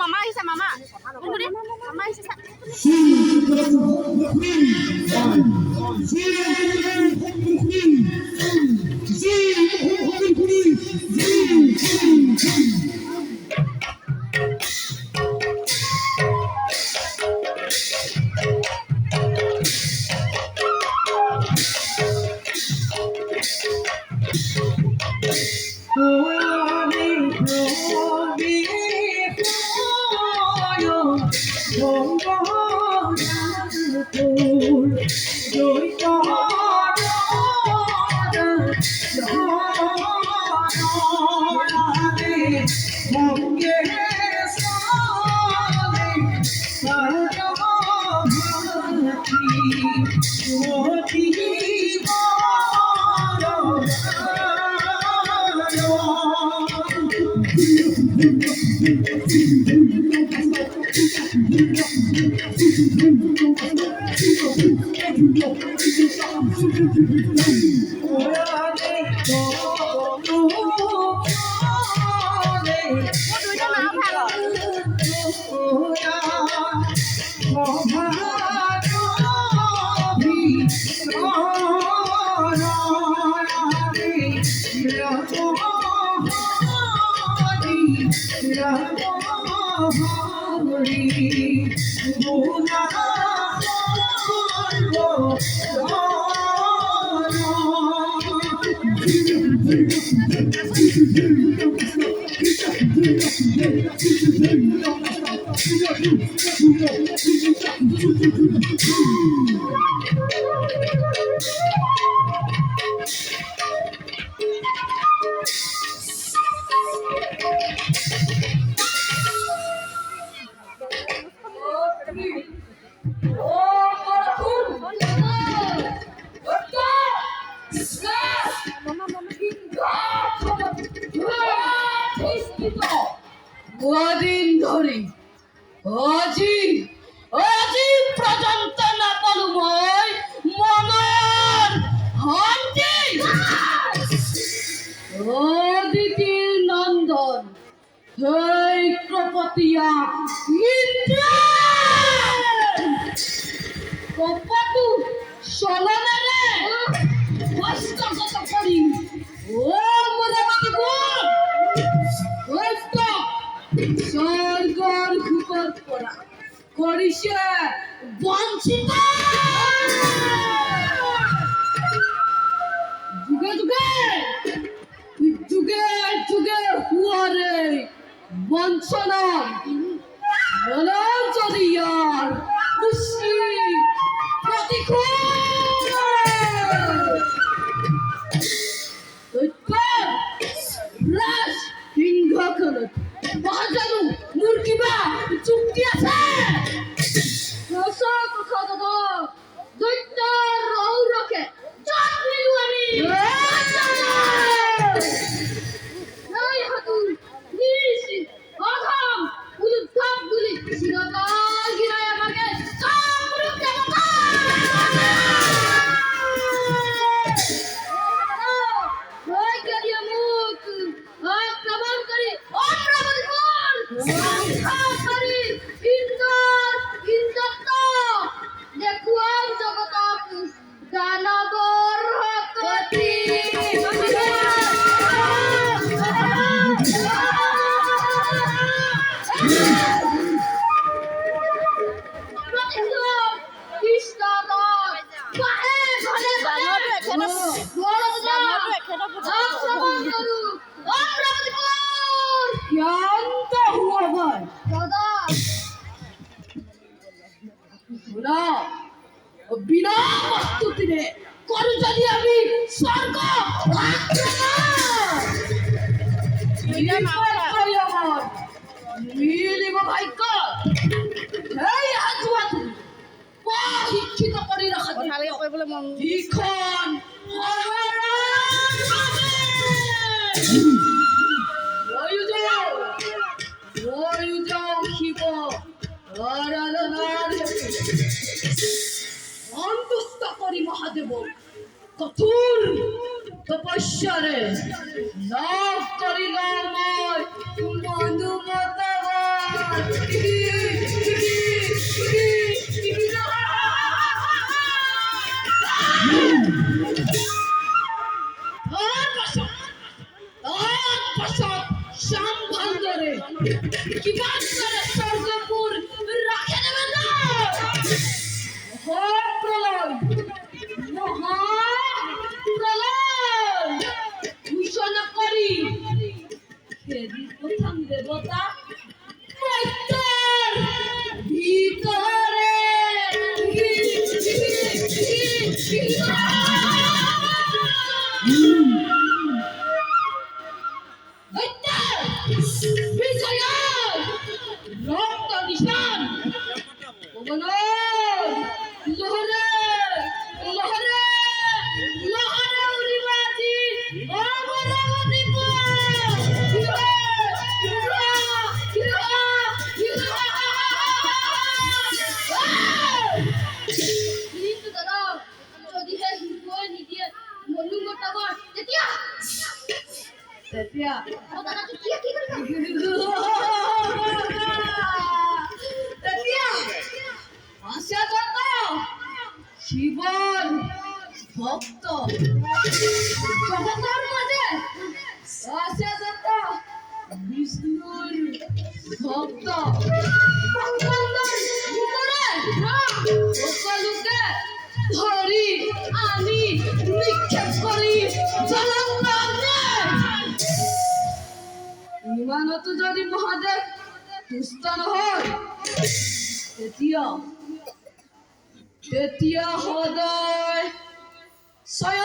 মামা আহিছে মামা মামা আহিছে কদিন ধরে আজি আজি পর্যন্ত না পলুময় মনের হন্তি অদিতির নন্দন হেই ক্রপতিয়া কপাতু সলনে হস্তগত করি ও মোরামতি গুণ হস্ত স্বর্গর খুকর পড়া করিছে বঞ্চিত যুগে যুগে যুগে যুগে হুয়ারে বঞ্চনা বলো যদি আর খুশি প্রতিকূল রাস সিংহখন বাজানো মুরগিবা চুক্তি আছে রসা কথা দাদা দৈত্য রৌরকে চাট নিলু আমি এই হাতুর নিশি আগাম উলুধাম গুলি শিরকাল গিরায় আমাকে কামরূপ দেবতা ওই গরিয়া মুখ আক্রমণ করি করি ইন্দর ইন্দত্ত দেখুয়াম জগতাপ দানবর হকতি বিনা প্রস্তুতিরে করু যদি আমি স্বর্গ মিলিব ভাগ্য এই আজওয়াত শিক্ষিত কৰি ৰাখা ভালকে কৰিবলৈ মন যিখন শিৱ আৰাধনাৰ সন্তুষ্ট কৰি মহাদেৱ কঠোৰ তপস্যাৰে নাশ কৰিল মই পাছত ভালদৰে কিমান কৰে স্বৰ্গপুৰ ৰাখে দেবে না মহাপ্ৰলয় ঘোষণা কৰি হেৰি প্ৰথম দেৱতা মৃত্যুৰ ভিতৰে বিজয় রক্ত নিশান লহরে লহরে লহরে উড়িবাজি অমরাবতী কিন্তু দাদা যদিহে শিশুৱে নিদিয়ে মনুং গোটাব তেতিয়া তেতিয়া দাদাটো কি কি কৰিব তেতিয়া আশা যত শিৱৰ ভক্ত জগতৰ মাজে আশা যত বিষ্ণুৰ ভক্ত সকলোকে ধৰি আনি নিক্ষেপ কৰি ইমানতো যদি মহাদেৱ তুষ্ট নহয় তেতিয়া সদয়